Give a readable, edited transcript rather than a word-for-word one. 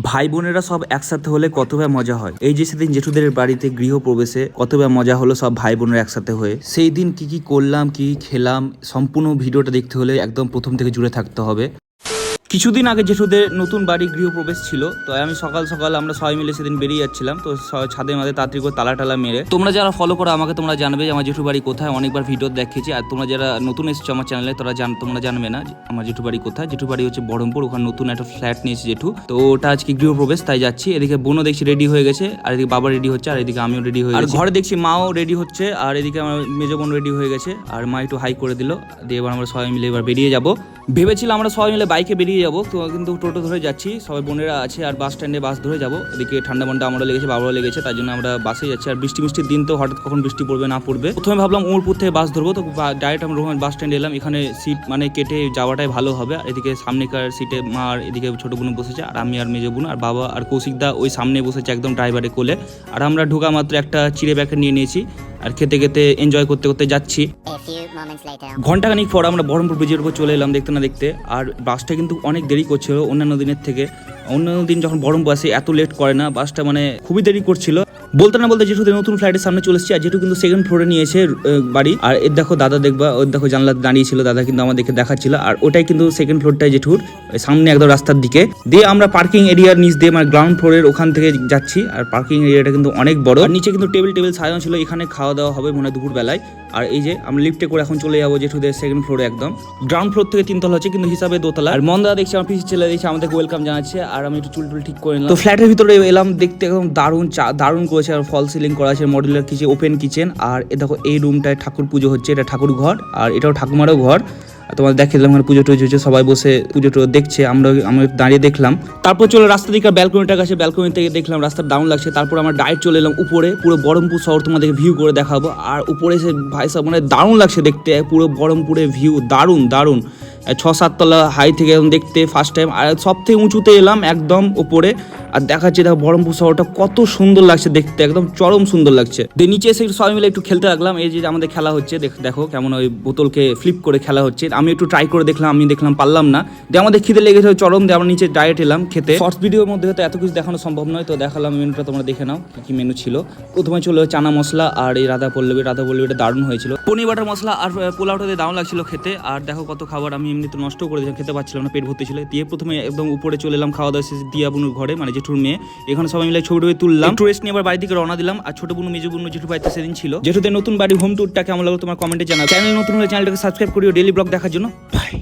ভাই বোনেরা সব একসাথে হলে কতটা মজা হয়। এই যে সেদিন জেঠুদের বাড়িতে গৃহপ্রবেশে কতটা মজা হলো সব ভাই বোনেরা একসাথে হয়ে। সেই দিন কি কি করলাম, কি খেলাম, সম্পূর্ণ ভিডিওটা দেখতে হলে একদম প্রথম থেকে জুড়ে থাকতে হবে। কিছুদিন আগে জেঠুদের নতুন বাড়ি গৃহপ্রবেশ ছিল, তো আমি সকাল সকাল আমরা সবাই মিলে সেদিন বেরিয়ে যাচ্ছিলাম। তো ছাদে মাঝে তাড়াতাড়ি করে তালা টালা মেরে, তোমরা যারা ফলো করো আমাকে তোমরা জানবে যে আমার জেঠু বাড়ি কোথায়। অনেকবার ভিডিও দেখেছি। আর তোমরা যারা নতুন এসেছো আমার চ্যানেলে তোমরা জানবে না আমার জেঠু বাড়ি কোথায়। জেঠু বাড়ি হচ্ছে বহরমপুর, ওখানে নতুন একটা ফ্ল্যাট নিয়েছে জেঠু। তো ওটা আজকে গৃহপ্রবেশ, তাই যাচ্ছি। এদিকে বোনও দেখছি রেডি হয়ে গেছে, আর এদিকে বাবা রেডি হচ্ছে, আর এদিকে আমিও রেডি হয়ে গেছি। আর ঘরে দেখছি মাও রেডি হচ্ছে, আর এদিকে আমার মেজো বোন রেডি হয়ে গেছে, আর মা একটু হাই করে দিল। দিয়ে এবার আমরা সবাই মিলে এবার বেরিয়ে যাবো। ভেবেছিলাম আমরা সবাই মিলে বাইকে বেরিয়ে যাবো, তো কিন্তু টোটো ধরে যাচ্ছি। সবাই বোনেরা আছে, আর বাস স্ট্যান্ডে বাস ধরে যাবো। এদিকে ঠান্ডা মান্ডা আমারও লেগেছে, বাবারও লেগেছে, তার জন্য আমরা বাসে যাচ্ছি। আর বৃষ্টির দিন তো হঠাৎ কখন বৃষ্টি পড়বে না পড়বে। প্রথমে ভাবলাম উমরপুর থেকে বাস ধরবো, তো ডাইরেক্ট আমরা রোহান বাস স্ট্যান্ডে এলাম। এখানে সিট মানে কেটে যাওয়াটাই ভালো হবে। আর এদিকে সামনেকার সিটে মা, আর এদিকে ছোট বোন বসেছে, আর আমি আর মেজো বোন আর বাবা আর কৌশিকদা ওই সামনে বসেছে একদম ড্রাইভারের কোলে। আর আমরা ঢোকা মাত্র একটা চিড়ে প্যাকেট নিয়ে নিয়েছি, আর খেতে খেতে এনজয় করতে করতে যাচ্ছি। ঘন্টাখানিক পর আমরা বহরমপুর ব্রিজের উপর চলে এলাম দেখতে না দেখতে। আর বাসটা কিন্তু অনেক দেরি করছিল অন্যান্য দিনের থেকে। অন্যান্য দিন যখন বহরমপুর আসে এত লেট করে না, বাসটা মানে খুবই দেরি করছিল। বলতে না বলতে জেঠুদের নতুন ফ্লাইটের সামনে চলে এসেছি। আর জেঠু কিন্তু সেকেন্ড ফ্লোরে নিয়েছে বাড়ি। আর এর দেখো দাদা, দেখবা ওর দেখো জানলা দাঁড়িয়ে ছিল, দাদা কিন্তু আমাদেরকে দেখাচ্ছিল। আর ওটাই কিন্তু সেকেন্ড ফ্লোরটাই জেঠুর সামনে একদম রাস্তার দিকে দিয়ে আমরা পার্কিং এরিয়ার নিচ দিয়ে মানে গ্রাউন্ড ফ্লোরের ওখান থেকে যাচ্ছি। আর পার্কিং এরিয়াটা কিন্তু অনেক বড়, আর নিচে কিন্তু টেবিল সাজানো ছিল। এখানে খাওয়া দাওয়া হবে মনে হয় দুপুর বেলায়। আর এই যে আমরা লিফটে করে এখন চলে যাবো জেঠুদের সেকেন্ড ফ্লোরে। একদম গ্রাউন্ড ফ্লোর থেকে 3 তলা হচ্ছে, কিন্তু হিসাবে 2 তলা। আর মন্দা দেখছি আমার পিছিয়ে ছেলে দেখছি আমাদেরকে ওয়েলকাম জানাচ্ছে। আর আমি একটু চুল ঠিক করে নিলাম। তো ফ্ল্যাটের ভিতরে এলাম, দেখতে একদম দারুণ করেছে। আর ফল সিলিং করা আছে, মডুলার কিচেন, ওপেন কিচেন। আর এ দেখো এই রুমটায় ঠাকুর পুজো হচ্ছে, এটা ঠাকুর ঘর, আর এটাও ঠাকুমারও ঘর। তোমার দেখে দিলাম পুজো টুজো হচ্ছে, সবাই বসে পুজো টুজো দেখছে, আমরা দাঁড়িয়ে দেখলাম। তারপর চলে রাস্তা দিকে ব্যালকনিটার কাছে, ব্যালকনি থেকে দেখলাম রাস্তার দারুণ লাগছে। তারপর আমরা ডাইরেক্ট চলে এলাম উপরে, পুরো বহরমপুর শহর তোমাদেরকে ভিউ করে দেখাবো। আর উপরে এসে ভাই সাহেব মানে দারুণ লাগছে দেখতে, পুরো বহরমপুরের ভিউ দারুণ 6-7 তলা হাই থেকে দেখতে ফার্স্ট টাইম। আর সব থেকে উঁচুতে এলাম একদম উপরে, আর দেখাচ্ছে দেখো বহরমপুর শহরটা কত সুন্দর লাগছে দেখতে, একদম চরম সুন্দর লাগছে। দিয়ে নিচে এসে সবাই মিলে একটু খেলতে লাগলাম। এই যে আমাদের খেলা হচ্ছে, দেখো কেমন ওই বোতলকে ফ্লিপ করে খেলা হচ্ছে। আমি একটু ট্রাই করে দেখলাম, আমি দেখলাম পারলাম না। দিয়ে আমাদের খিদে লেগেছে চরম, দিয়ে আমরা নিচে ডাইরেক্ট এলাম খেতে। শর্টস ভিডিওর মধ্যে হয়তো এত কিছু দেখানো সম্ভব নয়, তো দেখালাম মেনুটা, তোমরা দেখে নাও কি মেনু ছিল। প্রথমে ছিল চানা মশলা আর এই রাধা পল্লবীটা দারুণ হয়েছিল। পনির বাটার মশলা আর পোলাওটা দিয়ে দারুণ লাগছিল খেতে। আর দেখো কত খাবার আমি এমনি তো নষ্ট করে দিয়েছিলাম, খেতে পারছিলাম না, পেট ভর্তি ছিল। দিয়ে প্রথমে একদম উপরে চলে এলাম খাওয়া দাওয়া শেষে দিয়া বুনুর ঘরে, মানে জেঠুর মেয়ে। এখানে সবাই মিলে ছবি তুললাম, একটু রেস্ট নিয়ে আবার বাড়ি থেকে রওনা দিলাম। আর ছোট বোন মেজো বোন জেঠু বাড়িতে সেদিন ছিল। জেঠুদের নতুন বাড়ি হোম ট্যুরটা কেমন লাগলো তোমার কমেন্টে জানাও। চ্যানেল নতুন হলে চ্যানেলটাকে সাবস্ক্রাইব করিও ডেইলি ব্লগ দেখার জন্য। বাই।